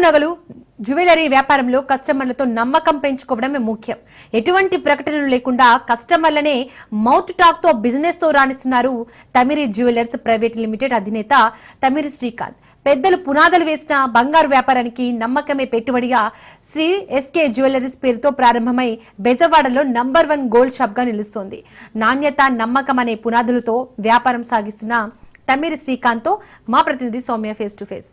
నగలు జ్యువెలరీ వ్యాపారంలో కస్టమర్లతో నమ్మకం పెంచుకోవడమే ముఖ్యం. ఎటువంటి ప్రకటనలు లేకుండా కస్టమర్లనే మౌత్ టాక్ తో బిజినెస్ తో రాణిస్తున్నారు తమిరి జ్యువెలర్స్ ప్రైవేట్ లిమిటెడ్ అధినేత తమిరి శ్రీకాంత్. పెద్దలు పునాదులు వేసిన బంగారు వ్యాపారానికి నమ్మకమే పెట్టుబడిగా శ్రీ ఎస్కే జ్యువెలరీస్ పేరుతో ప్రారంభమై బెజవాడలో నంబర్ 1 గోల్డ్ షాప్ గా నిలుస్తోంది. నాణ్యత, నమ్మకం అనే పునాదులతో వ్యాపారం సాగిస్తున్న తమిరి శ్రీకాంత్ తో మా ప్రతినిధి సౌమ్య ఫేస్ టు ఫేస్.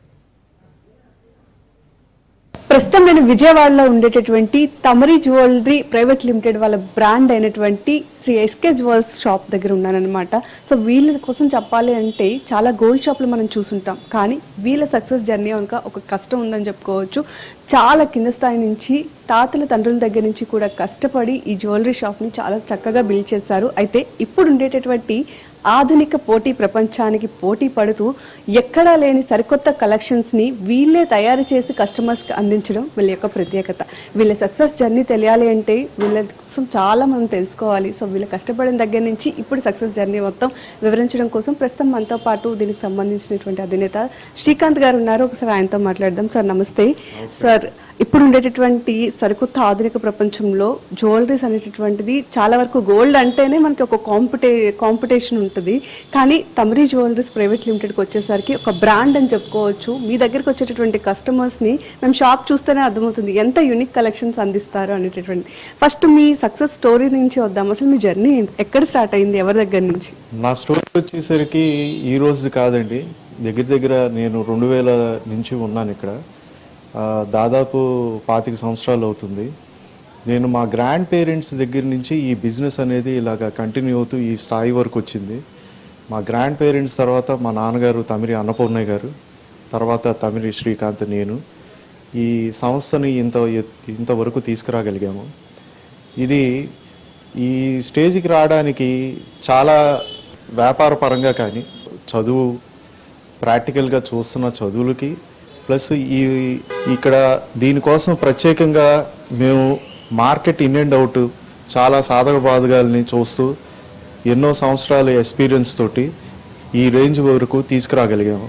ప్రస్తుతం నేను విజయవాడలో ఉండేటటువంటి తమిరి జ్యువెలరీ ప్రైవేట్ లిమిటెడ్ వాళ్ళ బ్రాండ్ అయినటువంటి శ్రీ ఎస్కే జ్యువెల్స్ షాప్ దగ్గర ఉన్నానన్నమాట. సో వీళ్ళ కోసం చెప్పాలి అంటే చాలా గోల్డ్ షాప్లు మనం చూసుంటాం, కానీ వీళ్ళ సక్సెస్ జర్నీ కనుక ఒక కష్టం ఉందని చెప్పుకోవచ్చు. చాలా కింద స్థాయి నుంచి తాతల తండ్రుల దగ్గర నుంచి కూడా కష్టపడి ఈ జ్యువెలరీ షాప్ని చాలా చక్కగా బిల్డ్ చేశారు. అయితే ఇప్పుడు ఉండేటటువంటి ఆధునిక పోటీ ప్రపంచానికి పోటీ పడుతూ ఎక్కడా లేని సరికొత్త కలెక్షన్స్ని వీళ్ళే తయారు చేసి కస్టమర్స్కి అందించడం వీళ్ళ యొక్క ప్రత్యేకత. వీళ్ళ సక్సెస్ జర్నీ తెలియాలి అంటే వీళ్ళ కోసం చాలా మనం తెలుసుకోవాలి. సో వీళ్ళ కష్టపడిన దగ్గర నుంచి ఇప్పుడు సక్సెస్ జర్నీ మొత్తం వివరించడం కోసం ప్రస్తుతం మనతో పాటు దీనికి సంబంధించినటువంటి అధినేత శ్రీకాంత్ గారు ఉన్నారు. ఒకసారి ఆయనతో మాట్లాడదాం. సార్ నమస్తే. సార్, ఇప్పుడు ఉండేటటువంటి సరికొత్త ఆధునిక ప్రపంచంలో జ్యువెలరీస్ అనేటటువంటిది చాలా వరకు గోల్డ్ అంటేనే మనకి ఒక కాంపిటీషన్ ఉంటుంది, కానీ తమిరి జ్యువెలరీస్ ప్రైవేట్ లిమిటెడ్కి వచ్చేసరికి ఒక బ్రాండ్ అని చెప్పుకోవచ్చు. మీ దగ్గరికి వచ్చేటటువంటి కస్టమర్స్ని మేము షాప్ చూస్తేనే అర్థమవుతుంది ఎంత యూనిక్ కలెక్షన్స్ అందిస్తారు అనేటటువంటి. ఫస్ట్ మీ సక్సెస్ స్టోరీ నుంచి వద్దాం. అసలు మీ జర్నీ ఎక్కడ స్టార్ట్ అయింది, ఎవరి దగ్గర నుంచి? నా స్టోరీ వచ్చేసరికి ఈ రోజు కాదండి, దగ్గర నేను 2000 నుంచి ఉన్నాను ఇక్కడ. దాదాపు 25 సంవత్సరాలు అవుతుంది. నేను మా గ్రాండ్ పేరెంట్స్ దగ్గర నుంచి ఈ బిజినెస్ అనేది ఇలాగ కంటిన్యూ అవుతూ ఈ స్థాయి వరకు వచ్చింది. మా గ్రాండ్ పేరెంట్స్ తర్వాత మా నాన్నగారు తమిరి అన్నపూర్ణయ్య గారు, తర్వాత తమిరి శ్రీకాంత్, నేను ఈ సంస్థని ఇంతవరకు తీసుకురాగలిగాము. ఇది ఈ స్టేజ్కి రావడానికి చాలా వ్యాపార పరంగా కానీ, చదువు ప్రాక్టికల్గా చూస్తున్న చదువులకి, ప్లస్ ఇక్కడ దీనికోసం ప్రత్యేకంగా మేము మార్కెట్ ఇన్ అండ్ అవుట్ చాలా సాధక బాధకాలని చూస్తూ ఎన్నో సంవత్సరాల ఎక్స్పీరియన్స్ తోటి ఈ రేంజ్ వరకు తీసుకురాగలిగాము.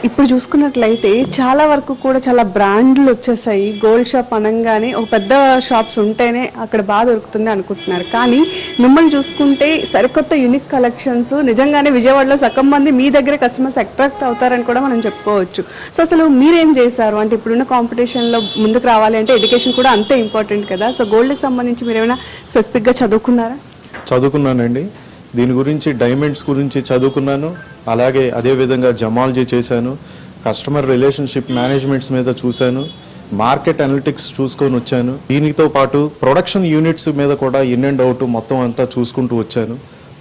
ఇప్పుడు చూసుకున్నట్లయితే చాలా వరకు కూడా చాలా బ్రాండ్లు వచ్చేసాయి. గోల్డ్ షాప్ అనగానే ఒక పెద్ద షాప్స్ ఉంటేనే అక్కడ బాగా దొరుకుతుంది అనుకుంటున్నారు, కానీ మిమ్మల్ని చూసుకుంటే సరికొత్త యూనిక్ కలెక్షన్స్ నిజంగానే విజయవాడలో సగం మంది మీ దగ్గర కస్టమర్స్ అట్రాక్ట్ అవుతారని కూడా మనం చెప్పుకోవచ్చు. సో అసలు మీరేం చేశారు అంటే ఇప్పుడున్న కాంపిటీషన్లో ముందుకు రావాలి అంటే ఎడ్యుకేషన్ కూడా అంతే ఇంపార్టెంట్ కదా. సో గోల్డ్కి సంబంధించి మీరు ఏమైనా స్పెసిఫిక్గా చదువుకున్నారా? చదువుకున్నానండి. దీని గురించి డైమండ్స్ గురించి చదువుకున్నాను, అలాగే అదేవిధంగా జమాలజీ చేశాను, కస్టమర్ రిలేషన్షిప్ మేనేజ్మెంట్స్ మీద చూశాను, మార్కెట్ అనలిటిక్స్ చూసుకొని వచ్చాను. దీనితో పాటు ప్రొడక్షన్ యూనిట్స్ మీద కూడా ఇన్ అండ్ అవుట్ మొత్తం అంతా చూసుకుంటూ వచ్చాను.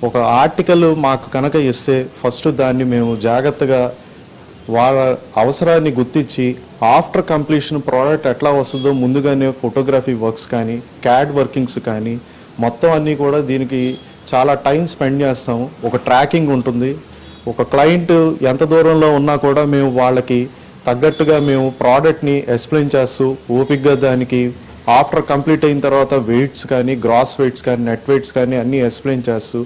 ఒక ఆర్టికల్ మాకు కనుక ఇస్తే ఫస్ట్ దాన్ని మేము జాగ్రత్తగా వాళ్ళ అవసరాన్ని గుర్తించి ఆఫ్టర్ కంప్లీషన్ ప్రోడక్ట్ ఎట్లా వస్తుందో ముందుగానే ఫోటోగ్రఫీ వర్క్స్ కానీ, క్యాడ్ వర్కింగ్స్ కానీ మొత్తం అన్నీ కూడా దీనికి చాలా టైం స్పెండ్ చేస్తాము. ఒక ట్రాకింగ్ ఉంటుంది. ఒక క్లయింట్ ఎంత దూరంలో ఉన్నా కూడా మేము వాళ్ళకి తగ్గట్టుగా మేము ప్రోడక్ట్ని ఎక్స్ప్లెయిన్ చేస్తూ ఓపిక్గా దానికి ఆఫ్టర్ కంప్లీట్ అయిన తర్వాత వెయిట్స్ కానీ, గ్రాస్ వెయిట్స్ కానీ, నెట్ వెయిట్స్ కానీ అన్నీ ఎక్స్ప్లెయిన్ చేస్తూ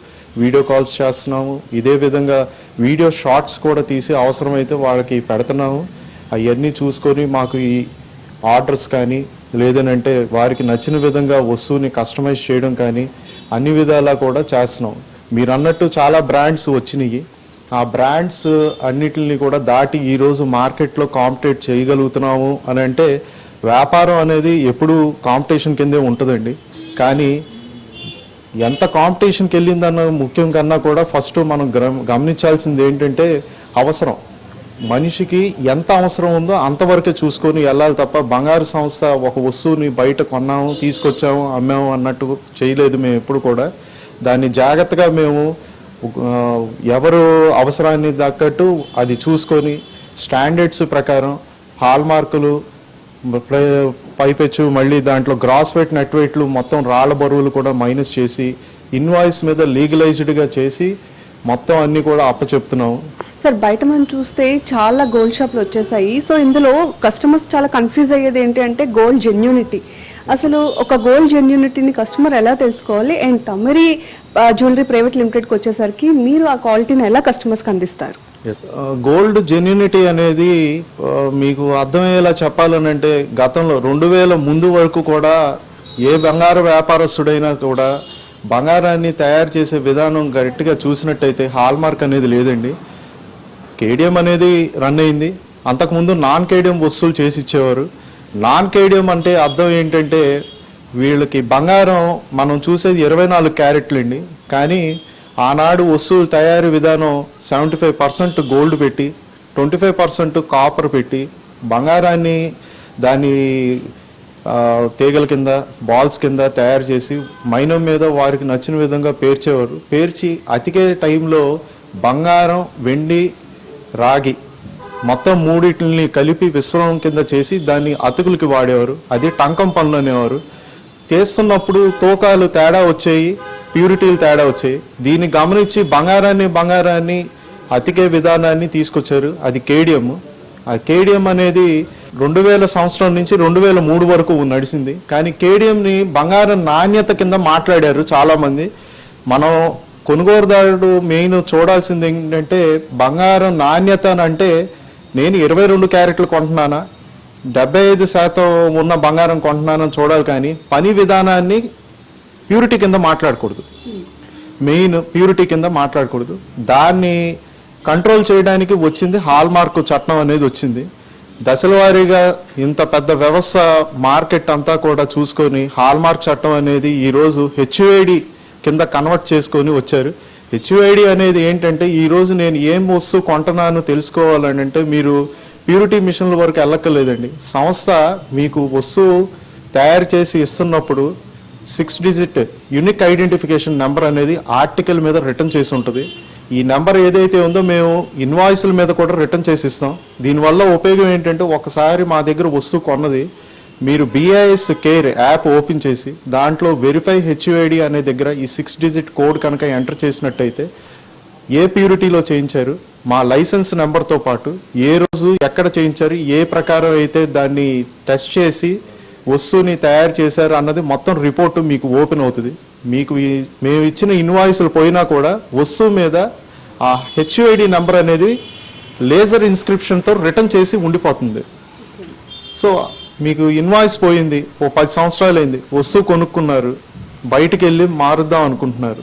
వీడియో కాల్స్ చేస్తున్నాము. ఇదే విధంగా వీడియో షార్ట్స్ కూడా తీసి అవసరమైతే వాళ్ళకి పెడుతున్నాము. అవన్నీ చూసుకొని మాకు ఈ ఆర్డర్స్ కానీ, లేదనంటే వారికి నచ్చిన విధంగా వస్తువుని కస్టమైజ్ చేయడం కానీ అన్ని విధాలా కూడా చేస్తున్నాం. మీరు అన్నట్టు చాలా బ్రాండ్స్ వచ్చినాయి. ఆ బ్రాండ్స్ అన్నిటిని కూడా దాటి ఈరోజు మార్కెట్లో కాంపిటేట్ చేయగలుగుతున్నాము అని అంటే వ్యాపారం అనేది ఎప్పుడు కాంపిటీషన్ కిందే ఉంటుందండి. కానీ ఎంత కాంపిటీషన్కి వెళ్ళిందన్న ముఖ్యం కన్నా కూడా ఫస్ట్ మనం గమనించాల్సింది ఏంటంటే అవసరం. మనిషికి ఎంత అవసరం ఉందో అంతవరకే చూసుకొని వెళ్ళాలి తప్ప బంగారు సంస్థ ఒక వస్తువుని బయట కొన్నాము, తీసుకొచ్చాము, అమ్మాము అన్నట్టు చేయలేదు మేము ఎప్పుడు కూడా. దాన్ని జాగ్రత్తగా మేము ఎవరు అవసరాన్ని దక్కట్టు అది చూసుకొని స్టాండర్డ్స్ ప్రకారం హాల్ మార్కులు, పైపెచ్చు, మళ్ళీ దాంట్లో గ్రాస్ వెయిట్, నెట్ వెయిట్లు మొత్తం రాళ్ళ బరువులు కూడా మైనస్ చేసి ఇన్వాయిస్ మీద లీగలైజ్డ్గా చేసి మొత్తం అన్నీ కూడా అప్పచెప్తున్నాము. సార్, బయట మనం చూస్తే చాలా గోల్డ్ షాప్లు వచ్చేసాయి. సో ఇందులో కస్టమర్స్ చాలా కన్ఫ్యూజ్ అయ్యేది ఏంటి అంటే గోల్డ్ జెన్యూనిటీ. అసలు ఒక గోల్డ్ జెన్యూనిటీని కస్టమర్ ఎలా తెలుసుకోవాలి, అండ్ తమిరి జ్యువెలరీ ప్రైవేట్ లిమిటెడ్కి వచ్చేసరికి మీరు ఆ క్వాలిటీని ఎలా కస్టమర్స్కి అందిస్తారు? గోల్డ్ జెన్యూనిటీ అనేది మీకు అర్థమయ్యేలా చెప్పాలనంటే గతంలో 2000 ముందు వరకు కూడా ఏ బంగారు వ్యాపారస్తుడైనా కూడా బంగారాన్ని తయారు చేసే విధానం గట్టిగా చూసినట్టయితే హాల్ మార్క్ అనేది లేదండి. కేడియం అనేది రన్ అయింది. అంతకుముందు నాన్ కేడియం వస్తువులు చేసి ఇచ్చేవారు. నాన్ కేడియం అంటే అర్థం ఏంటంటే వీళ్ళకి బంగారం మనం చూసేది 24 క్యారెట్లు అండి. కానీ ఆనాడు వస్తువులు తయారీ విధానం 75% గోల్డ్ పెట్టి 25% కాపర్ పెట్టి బంగారాన్ని దాని తీగల కింద బాల్స్ కింద తయారు చేసి మైనం మీద వారికి నచ్చిన విధంగా పేర్చేవారు. పేర్చి అతికే టైంలో బంగారం, వెండి, రాగి మొత్తం మూడింటిని కలిపి విశ్వం కింద చేసి దాన్ని అతుకులకి వాడేవారు. అది టంకం పనులు అనేవారు. చేస్తున్నప్పుడు తూకాలు తేడా వచ్చాయి, ప్యూరిటీలు తేడా వచ్చాయి. దీన్ని గమనించి బంగారాన్ని అతికే విధానాన్ని తీసుకొచ్చారు. అది కేడియం. ఆ కేడియం అనేది 2000 సంవత్సరం నుంచి 2003 వరకు నడిచింది. కానీ కేడియంని బంగారం నాణ్యత కింద మాట్లాడారు చాలామంది. మనం కొనుగోలుదారుడు మెయిన్ చూడాల్సింది ఏంటంటే బంగారం నాణ్యత అంటే నేను 22 క్యారెట్లు కొంటున్నానా, 75% ఉన్న బంగారం కొంటున్నానని చూడాలి. కానీ పని విధానాన్ని ప్యూరిటీ కింద మాట్లాడకూడదు. మెయిన్ ప్యూరిటీ కింద మాట్లాడకూడదు. దాన్ని కంట్రోల్ చేయడానికి వచ్చింది హాల్ మార్క్ చట్టం అనేది వచ్చింది. దశల వారీగా ఇంత పెద్ద వ్యవస్థ మార్కెట్ అంతా కూడా చూసుకొని హాల్ మార్క్ చట్టం అనేది ఈరోజు హెచ్యుఐడి కింద కన్వర్ట్ చేసుకొని వచ్చారు. హెచ్యుఐడి అనేది ఏంటంటే ఈరోజు నేను ఏం వస్తువు కొంటున్నాను తెలుసుకోవాలని అంటే మీరు ప్యూరిటీ మిషన్ల వరకు వెళ్ళక్కర్లేదండి. సంస్థ మీకు వస్తువు తయారు చేసి ఇస్తున్నప్పుడు 6 డిజిట్ యూనిక్ ఐడెంటిఫికేషన్ నెంబర్ అనేది ఆర్టికల్ మీద రిటర్న్ చేసి ఉంటుంది. ఈ నెంబర్ ఏదైతే ఉందో మేము ఇన్వాయిస్ల మీద కూడా రిటర్న్ చేసి ఇస్తాం. దీనివల్ల ఉపయోగం ఏంటంటే ఒకసారి మా దగ్గర వస్తువు కొన్నది మీరు BIS కేర్ యాప్ ఓపెన్ చేసి దాంట్లో వెరిఫై హెచ్యుఐడి అనే దగ్గర ఈ 6 డిజిట్ కోడ్ కనుక ఎంటర్ చేసినట్టయితే ఏ ప్యూరిటీలో చేయించారు, మా లైసెన్స్ నెంబర్తో పాటు ఏ రోజు ఎక్కడ చేయించారు, ఏ ప్రకారం అయితే దాన్ని టెస్ట్ చేసి వస్తువుని తయారు చేశారు అన్నది మొత్తం రిపోర్టు మీకు ఓపెన్ అవుతుంది. మీకు మేము ఇచ్చిన ఇన్వాయిస్లు పోయినా కూడా వస్తువు మీద ఆ హెచ్యుఐడి నెంబర్ అనేది లేజర్ ఇన్స్క్రిప్షన్తో రిటర్న్ చేసి ఉండిపోతుంది. సో మీకు ఇన్వాయిస్ పోయింది, 10 సంవత్సరాలు అయింది, వస్తువు కొనుక్కున్నారు, బయటికి వెళ్ళి మారుద్దాం అనుకుంటున్నారు,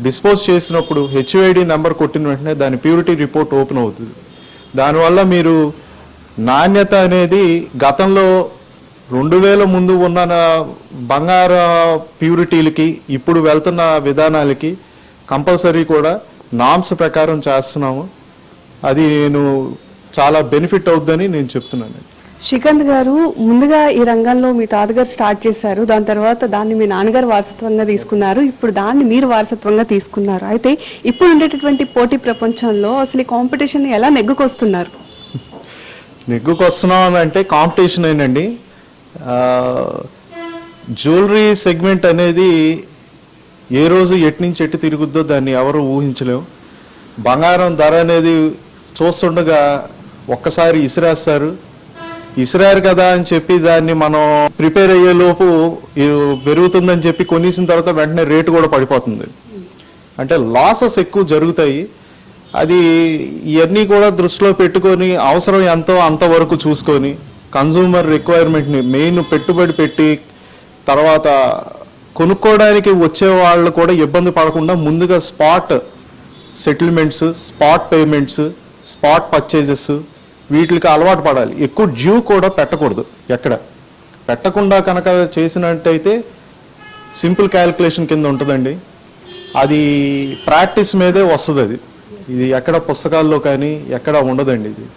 డిస్పోజ్ చేసినప్పుడు హెచ్యుఐడి నెంబర్ కొట్టిన వెంటనే దాని ప్యూరిటీ రిపోర్ట్ ఓపెన్ అవుతుంది. దానివల్ల మీరు నాణ్యత అనేది గతంలో 2000 ముందు ఉన్న బంగార ప్యూరిటీలకి ఇప్పుడు వెళ్తున్న విధానాలకి కంపల్సరీ కూడా నామ్స్ ప్రకారం చేస్తున్నాము. అది నేను చాలా బెనిఫిట్ అవుతుందని నేను చెప్తున్నాను. శ్రీకాంత్ గారు, ముందుగా ఈ రంగంలో మీ తాతగారు స్టార్ట్ చేశారు, దాని తర్వాత దాన్ని మీ నాన్నగారు వారసత్వంగా తీసుకున్నారు, ఇప్పుడు దాన్ని మీరు వారసత్వంగా తీసుకున్నారు. అయితే ఇప్పుడు ఉండేటటువంటి పోటీ ప్రపంచంలో అసలు ఈ కాంపిటీషన్ ఎలా నెగ్గుకొస్తున్నారు? నెగ్గుకొస్తున్నాం అంటే కాంపిటీషన్ ఏంటండి. జ్యువెలరీ సెగ్మెంట్ అనేది ఏ రోజు ఎటు నుంచి ఎటు తిరుగుద్దో దాన్ని ఎవరు ఊహించలేము. బంగారం ధర అనేది చూస్తుండగా ఒక్కసారి ఇసిరారు కదా అని చెప్పి దాన్ని మనం ప్రిపేర్ అయ్యేలోపు పెరుగుతుందని చెప్పి కొనేసిన తర్వాత వెంటనే రేటు కూడా పడిపోతుంది. అంటే లాసెస్ ఎక్కువ జరుగుతాయి. అది ఇవన్నీ కూడా దృష్టిలో పెట్టుకొని అవసరం ఎంతో అంతవరకు చూసుకొని కన్జ్యూమర్ రిక్వైర్మెంట్ని మెయిన్ పెట్టుబడి పెట్టి తర్వాత కొనుక్కోవడానికి వచ్చే వాళ్ళు కూడా ఇబ్బంది పడకుండా ముందుగా spot settlements, spot payments, spot purchases వీటికి అలవాటు పడాలి. ఎక్కువ డ్యూ కూడా పెట్టకూడదు. ఎక్కడ పెట్టకుండా కనుక చేసినట్టయితే సింపుల్ క్యాలిక్యులేషన్ కింద ఉంటుందండి. అది ప్రాక్టీస్ మీదే వస్తుంది. ఇది ఎక్కడ పుస్తకాల్లో కానీ ఎక్కడ ఉండదండి. ఇది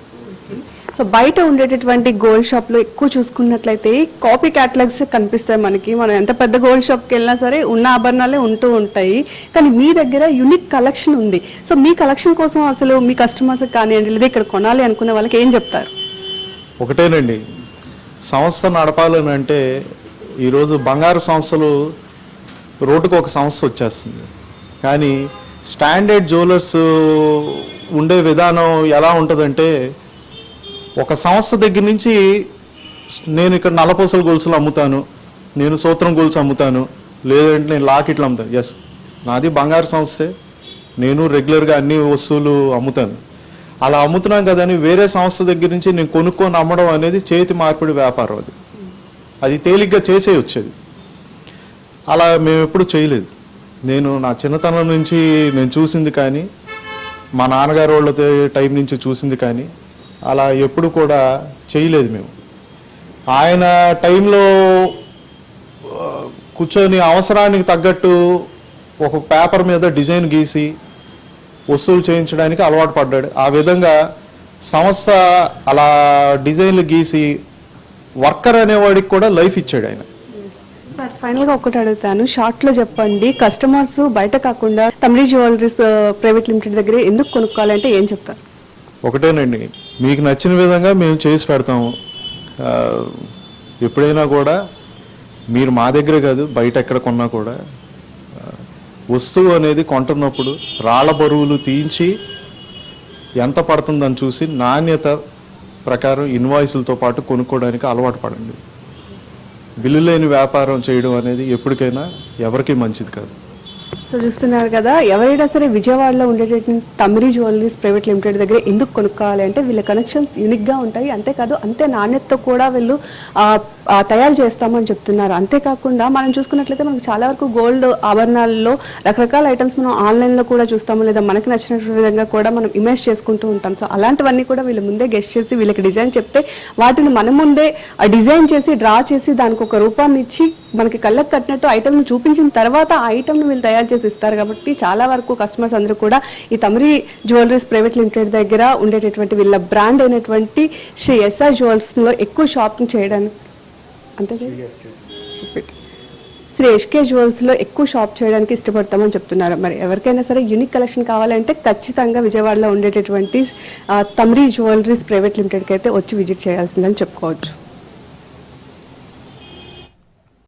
సో బయట ఉండేటటువంటి గోల్డ్ షాప్లో ఎక్కువ చూసుకున్నట్లయితే కాపీ క్యాటలాగ్స్ కనిపిస్తాయి మనకి. మనం ఎంత పెద్ద గోల్డ్ షాప్కి వెళ్ళినా సరే ఉన్న ఆభరణాలే ఉంటూ ఉంటాయి. కానీ మీ దగ్గర యూనిక్ కలెక్షన్ ఉంది. సో మీ కలెక్షన్ కోసం అసలు మీ కస్టమర్స్ కానివ్వండి లేదా ఇక్కడ కొనాలి అనుకునే వాళ్ళకి ఏం చెప్తారు? ఒకటేనండి, సంస్థ నడపాలని అంటే ఈరోజు బంగారు సంస్థలు రోడ్డుకు ఒక సంస్థ వచ్చేస్తుంది. కానీ స్టాండర్డ్ జ్యువెలర్స్ ఉండే విధానం ఎలా ఉంటుందంటే ఒక సంస్థ దగ్గర నుంచి నేను ఇక్కడ నల్లపూసల గొలుసులు అమ్ముతాను, నేను సూత్రం గొలుసు అమ్ముతాను, లేదంటే నేను లాకెట్లు అమ్ముతాను. ఎస్, నాది బంగారు సంస్థే, నేను రెగ్యులర్గా అన్ని వస్తువులు అమ్ముతాను. అలా అమ్ముతున్నాం కదని వేరే సంస్థ దగ్గర నుంచి నేను కొనుక్కొని అమ్మడం అనేది చేతి మార్పిడి వ్యాపారం. అది తేలిగ్గా చేసేయొచ్చేది. అలా మేము ఎప్పుడు చేయలేదు. నేను నా చిన్నతనం నుంచి నేను చూసింది కానీ, మా నాన్నగారు వాళ్ళ టైం నుంచి చూసింది కానీ అలా ఎప్పుడు కూడా చేయలేదు మేము. ఆయన టైంలో కూర్చొని అవసరానికి తగ్గట్టు ఒక పేపర్ మీద డిజైన్ గీసి వస్తువులు చేయించడానికి అలవాటు పడ్డాడు. ఆ విధంగా సంస్థ అలా డిజైన్లు గీసి వర్కర్ అనేవాడికి కూడా లైఫ్ ఇచ్చాడు ఆయన. ఫైనల్గా ఒకటి అడుగుతాను, షార్ట్లో చెప్పండి, కస్టమర్స్ బయట కాకుండా తమిళ జ్యువెలరీస్ ప్రైవేట్ లిమిటెడ్ దగ్గర ఎందుకు కొనుక్కోవాలంటే ఏం చెప్తారు? ఒకటేనండి, మీకు నచ్చిన విధంగా మేము చేసి పెడతాము. ఎప్పుడైనా కూడా మీరు మా దగ్గరే కాదు బయట ఎక్కడ కొన్నా కూడా వస్తువు అనేది కొంటున్నప్పుడు రాళ్ల బరువులు తీయించి ఎంత పడుతుందని చూసి నాణ్యత ప్రకారం ఇన్వాయిస్లతో పాటు కొనుక్కోవడానికి అలవాటు పడండి. బిల్లు లేని వ్యాపారం చేయడం అనేది ఎప్పటికైనా ఎవరికీ మంచిది కాదు. సో చూస్తున్నారు కదా, ఎవరైనా సరే విజయవాడలో ఉండేటటువంటి తమిళ జ్యువెలరీస్ ప్రైవేట్ లిమిటెడ్ దగ్గర ఎందుకు కొనుక్కోవాలి అంటే వీళ్ళ కనెక్షన్స్ యూనిక్గా ఉంటాయి. అంతేకాదు అంతే నాణ్యతతో కూడా వీళ్ళు తయారు చేస్తామని చెప్తున్నారు. అంతేకాకుండా మనం చూసుకున్నట్లయితే మనకు చాలా వరకు గోల్డ్ ఆభరణాల్లో రకరకాల ఐటమ్స్ మనం ఆన్లైన్లో కూడా చూస్తాము, లేదా మనకి నచ్చిన విధంగా కూడా మనం ఇమేజ్ చేసుకుంటూ ఉంటాం. సో అలాంటివన్నీ కూడా వీళ్ళు ముందే గెస్ట్ చేసి వీళ్ళకి డిజైన్ చెప్తే వాటిని మన ముందే డిజైన్ చేసి డ్రా చేసి దానికి ఒక రూపాన్ని ఇచ్చి మనకి కళ్ళకు కట్టినట్టు ఐటమ్ను చూపించిన తర్వాత ఆ ఐటమ్ను వీళ్ళు తయారు చేసి ఇస్తారు. కాబట్టి చాలా వరకు కస్టమర్స్ అందరూ కూడా ఈ తమిళ జ్యువెలరీస్ ప్రైవేట్ లిమిటెడ్ దగ్గర ఉండేటటువంటి వీళ్ళ బ్రాండ్ అయినటువంటి శ్రీ ఎస్ఆర్ జ్యువెలర్స్లో ఎక్కువ షాపింగ్ చేయడానికి శ్రీ ఎస్కే జ్యువెలర్స్లో ఎక్కువ షాప్ చేయడానికి ఇష్టపడతామని చెప్తున్నారు. మరి ఎవరికైనా సరే యూనిక్ కలెక్షన్ కావాలంటే ఖచ్చితంగా విజయవాడలో ఉండేటటువంటి తమిళ జ్యువెలరీస్ ప్రైవేట్ లిమిటెడ్కి అయితే వచ్చి విజిట్ చేయాల్సిందని చెప్పుకోవచ్చు.